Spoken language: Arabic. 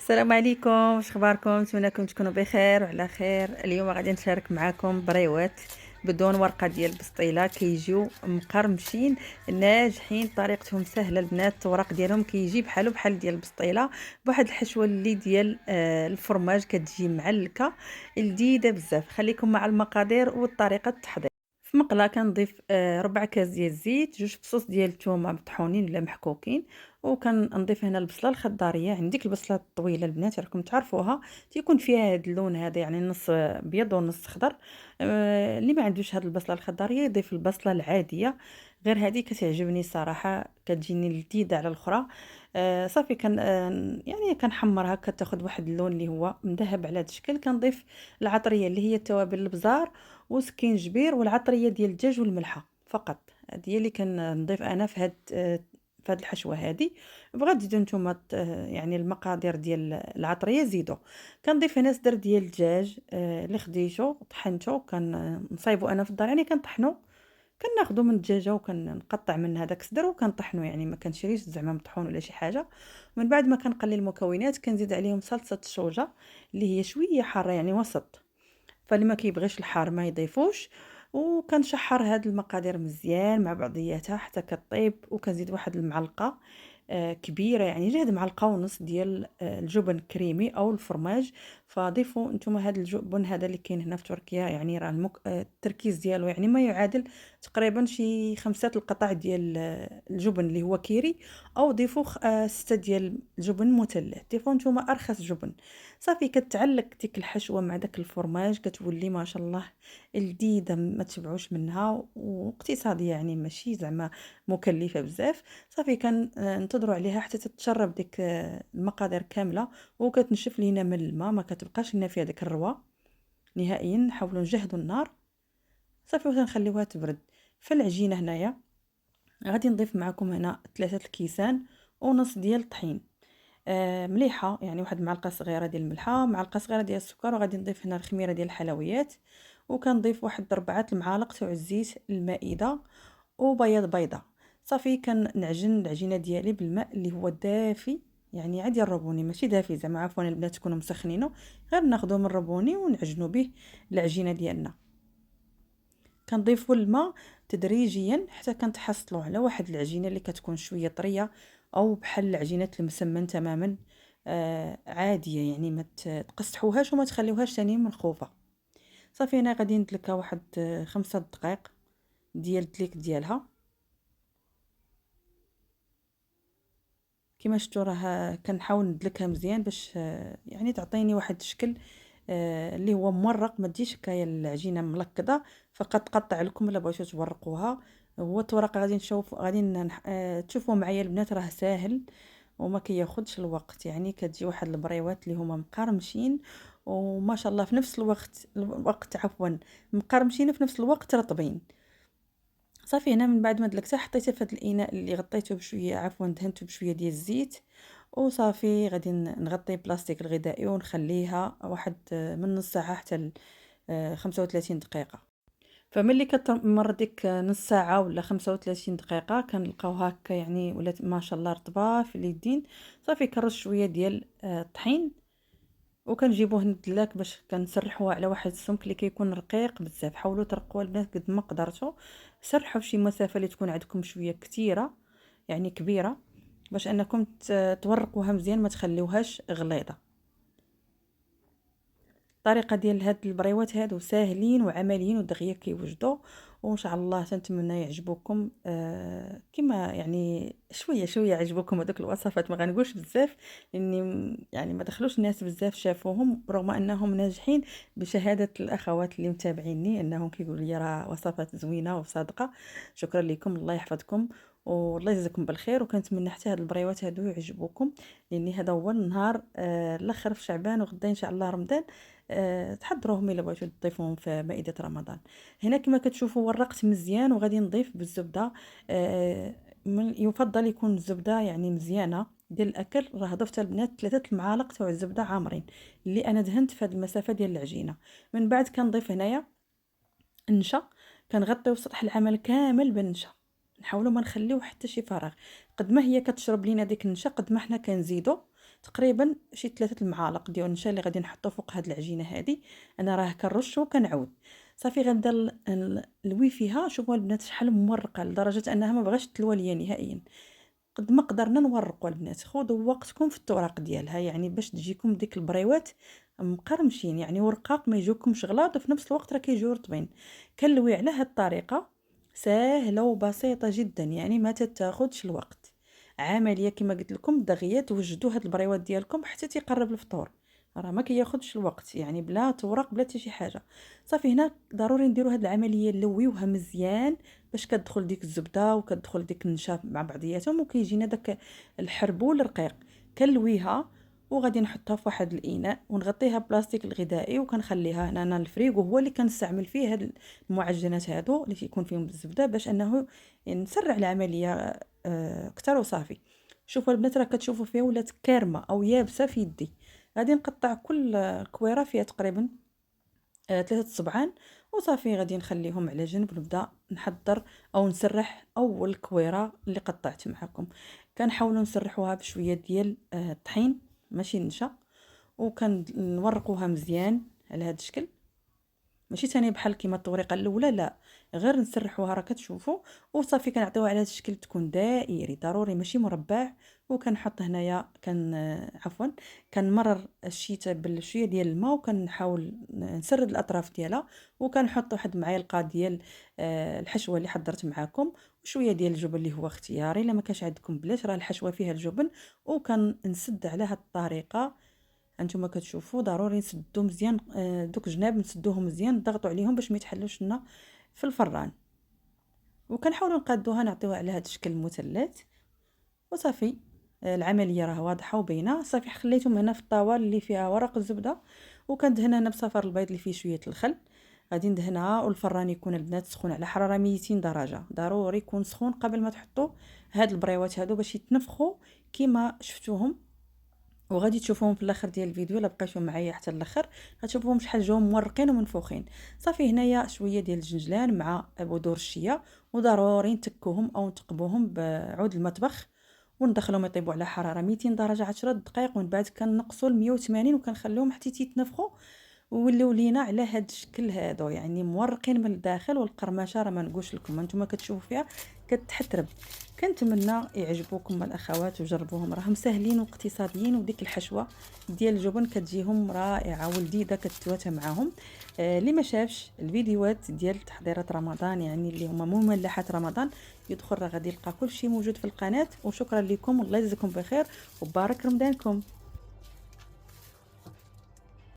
السلام عليكم، واش اخباركم؟ نتمنىكم تكونوا بخير وعلى خير. اليوم غادي نشارك معكم بريوات بدون ورقه ديال البسطيله، كيجيو مقرمشين ناجحين، طريقتهم سهله البنات. الورق ديالهم كيجي بحال ديال البسطيله، بواحد الحشوه اللي ديال الفرماج، كتجي معلكه لذيذه بزاف. خليكم مع المقادير وطريقه التحضير. في مقله كنضيف ربع كاس ديال الزيت، جوج فصوص ديال الثومه مطحونين ولا محكوكين، وكنضيف هنا البصله الخضاريه. عندك البصله الطويله البنات راكم تعرفوها، تيكون فيها هذا اللون هذا، يعني نص ابيض ونص خضر. اللي ما عندوش هذه البصله الخضاريه يضيف البصله العاديه، غير هذه كتعجبني صراحه، كتجيني لذيذه على الاخرى. صافي كان يعني كنحمرها، كتاخذ واحد اللون اللي هو مذهب على هذا الشكل. كنضيف العطريه اللي هي التوابل البزار وسكينجبير والعطريه ديال الدجاج والملحه فقط. هذه هي اللي كنضيف انا في هاد الحشوه هذه. بغات تزيدوا نتوما يعني المقادير ديال العطريه زيدوا. كنضيف هنا صدر ديال الدجاج اللي خديته طحنته، كنصايبو انا في الدار، يعني كنطحنو، كناخذو من الدجاجه وكنقطع من هذاك الصدر وكنطحنو، يعني ما كنشريش زعما مطحون ولا شي حاجه. من بعد ما كنقلي المكونات كنزيد عليهم صلصه الصوجه اللي هي شويه حاره، يعني وسط، فاللي ما كيبغيش الحار ما يضيفوش. وكنشحر هاد المقادير مزيان مع بعضياتها حتى كطيب، وكنزيد واحد المعلقه كبيره، يعني جهد معلقه ونص ديال الجبن كريمي او الفرماج. فضيفوا نتوما هذا الجبن هذا اللي كاين هنا في تركيا، يعني راه التركيز ديالو يعني ما يعادل تقريبا شي 5 القطع ديال الجبن اللي هو كيري، او ضيفوا 6 ديال الجبن مثلث، ضيفوا نتوما ارخص جبن. صافي كتعلق ديك الحشوه مع داك الفرماج، كتولي ما شاء الله لذيذه ما تشبعوش منها، واقتصاديه، يعني ماشي زعما مكلفه بزاف. صافي ننتظروا عليها حتى تتشرب ديك المقادير كامله، وكتنشف لينا من الماء، ما كتبقاش لنا فيها ديك الروا نهائيا. نحاولوا نجهدوا النار. صافي وتنخليوها تبرد. في العجينه هنايا غادي نضيف معكم هنا 3 الكيسان ونص ديال الطحين مليحه، يعني واحد معلقه صغيره ديال الملحه، معلقه صغيره ديال السكر، وغادي نضيف هنا الخميره ديال الحلويات، وكنضيف واحد 4 المعالق تاع الزيت المائده، وبياض بيضه. صافي كنعجن العجينه ديالي بالماء اللي هو دافي، يعني عادي الربوني ماشي دافي زعما، عفوا البنات تكونوا مسخنينه، غير ناخذوه من الربوني ونعجنوا به العجينه ديالنا. كنضيفوا الماء تدريجيا حتى كنتحصلوا على واحد العجينه اللي كتكون شويه طريه، او بحال العجينه المسمن تماما، عاديه، يعني ما تقسحوهاش وما تخليوهاش ثاني منخوفه. صافي انا غادي ندلكها واحد 5 دقائق ديال الدليك ديالها. كما شفتوا راه كنحاول ندلكها مزيان باش يعني تعطيني واحد الشكل اللي هو مورق، ما تجيش هكايا العجينه ملكده، فقط تقطع لكم الا بغيتو تورقوها. هو التورق غادي نشوف، غادي تشوفوا معايا البنات، راه ساهل وما كياخذش الوقت، يعني كتجي واحد البريوات اللي هما مقرمشين، وما شاء الله في نفس الوقت عفوا مقرمشين وفي نفس الوقت رطبين. صافي هنا من بعد ما دلكتها حطيتها في هذا الاناء اللي غطيته بشويه، عفوا دهنته بشويه ديال الزيت، وصافي غادي نغطي بلاستيك الغذائي ونخليها واحد من نص ساعه حتى 35 دقيقه. فملي كتمر ديك نص ساعه ولا 35 دقيقه كنلقاوها هكا، يعني ولات ما شاء الله رطبه في اليدين. صافي كنرش شويه ديال الطحين، وكنجيبوه ندلاك باش كنسرحوه على واحد السمك اللي كيكون رقيق بزاف. حاولوا ترقوا البنات قد ما قدرتوا، سرحوا في شي مسافه اللي تكون عندكم شويه كتيره، يعني كبيره، باش انكم تورقوها مزيان، ما تخليوهاش غليظه. الطريقه ديال هاد البريوات هادو ساهلين وعمليين ودغيا كيوجدوا، وان شاء الله تنتمنى يعجبوكم. كما يعني شويه شويه يعجبوكم هذوك الوصفات، ما غنقولش بزاف لاني يعني ما دخلوش الناس بزاف شافوهم، رغم انهم ناجحين بشهاده الاخوات اللي متابعيني انهم كيقولوا لي راه وصفات زوينه وصادقه. شكرا لكم، الله يحفظكم والله يجزاكم بالخير. وكنتمنى حتى هاد البريوات هادو يعجبوكم، لان هذا هو النهار الاخر في شعبان، وغدا ان شاء الله رمضان. تحضروهم الا بغيتو تضيفوهم في مائدة رمضان. هنا كما كتشوفوا ورقت مزيان، وغادي نضيف بالزبدة. يفضل يكون الزبدة يعني مزيانة ديال الاكل. راه ضفت البنات 3 المعالق تاع الزبدة عامرين اللي انا دهنت في هذه المسافة ديال العجينة. من بعد كنضيف هنايا النشا، كنغطيو سطح العمل كامل بالنشا، نحاولوا ما نخليو حتى شي فراغ. قد ما هي كتشرب لينا ديك النشا قد ما حنا كنزيدو تقريبا شي 3 المعالق ديال النشا اللي غادي نحطو فوق هاد العجينه هادي. انا راه كنرشو وكنعاود. صافي غنبدا نلوي فيها. شوفوا البنات شحال مورقه لدرجه انها ما بغاش تلوى ليا نهائيا. قد ما قدرنا نورقوا البنات، خذوا وقتكم في التوراق ديالها يعني باش تجيكم ديك البريوات مقرمشين يعني ورقاق، ما يجوكمش غلاظ وفي نفس الوقت راه كيجيو رطبين. كنلوي على هاد الطريقه سهله وبسيطه جدا، يعني ما تاخذش الوقت. عمليه كما قلت لكم دغيا توجدوا هاد البريوات ديالكم حتى تيقرب الفطور، راه ما كياخذش الوقت يعني بلا توراق بلا حتى شي حاجه. صافي هنا ضروري نديروا هاد العمليه نلويوها مزيان باش كتدخل ديك الزبده وكتدخل ديك النشا مع بعضياتهم وكيجينا داك الحربول الرقيق. كنلويها وغادي نحطها في واحد الاناء ونغطيها بلاستيك الغذائي وكنخليها هنا. انا الفريغو هو اللي كنستعمل فيه هاد المعجنات هادو اللي تيكون فيهم الزبده باش انه نسرع العمليه اكثر. وصافي شوفوا البنات راه كتشوفوا فيها ولات كارمه او يابسه في يدي. غادي نقطع كل كويره فيها تقريبا 3 صبعان وصافي غادي نخليهم على جنب ونبدا نحضر او نسرح اول كويره اللي قطعت معكم. كنحاولوا نسرحوها بشويه ديال الطحين ماشي النشا، وكنورقوها مزيان على هذا الشكل. ماشي ثاني بحال كيما الطريقه الاولى، لا، غير نسرحوها راه كتشوفوا. وصافي كنعطيوها على هذا الشكل تكون دائري ضروري ماشي مربع. وكنحط هنايا عفوا كنمرر الشيته بشويه ديال الماء وكنحاول نسرد الاطراف ديالها. وكنحط واحد المعلقه ديال الحشوه اللي حضرت معاكم وشويه ديال الجبن اللي هو اختياري. الا ما كانش عندكم بلاش راه الحشوه فيها الجبن. وكنسد على هذه الطريقه. هانتوما كتشوفوا ضروري نسدو مزيان دوك جناب نسدوهم مزيان نضغطوا عليهم باش ما يتحلوش لنا في الفران. وكنحاولوا نقادوها نعطيوها على هذا الشكل مثلث. وصافي العمليه راه واضحه وبينه. صافي خليتهم هنا في الطاوله اللي فيها ورق الزبده وكندهن هنا بصفر البيض اللي فيه شويه الخل. غادي ندهنها والفران يكون البنات سخون على حراره 200 درجه. ضروري يكون سخون قبل ما تحطوا هاد البريوات هادو باش يتنفخوا كيما شفتوهم. وغادي تشوفوهم في الاخر ديال الفيديو. الا بقيتو معايا حتى الاخر غتشوفوهم شحال جاو مورقين ومنفوخين. صافي هنايا شويه ديال الجنجلان مع بذور الشيا وضروري نتكوهم او نتقبوهم بعود المطبخ وندخلهم يطيبوا على حراره 200 درجه 10 دقائق. ومن بعد كنقصوا ل 180 وكنخليهم حتى يتنفخوا ولاو لينا على هاد الشكل هادو يعني مورقين من الداخل. والقرمشه راه ما نقولش لكم انتم كتشوفوا فيها كتحترب. كنتمنى يعجبوكم الاخوات وجربوهم راهم ساهلين واقتصاديين. وديك الحشوه ديال الجبن كتجيهم رائعه ولذيذه كتتواتى معاهم. اللي ما شافش الفيديوهات ديال تحضيرات رمضان يعني اللي هما مملحات رمضان يدخل راه غادي يلقى كل شيء موجود في القناه. وشكرا لكم والله يجزيكم بخير وبارك رمضانكم.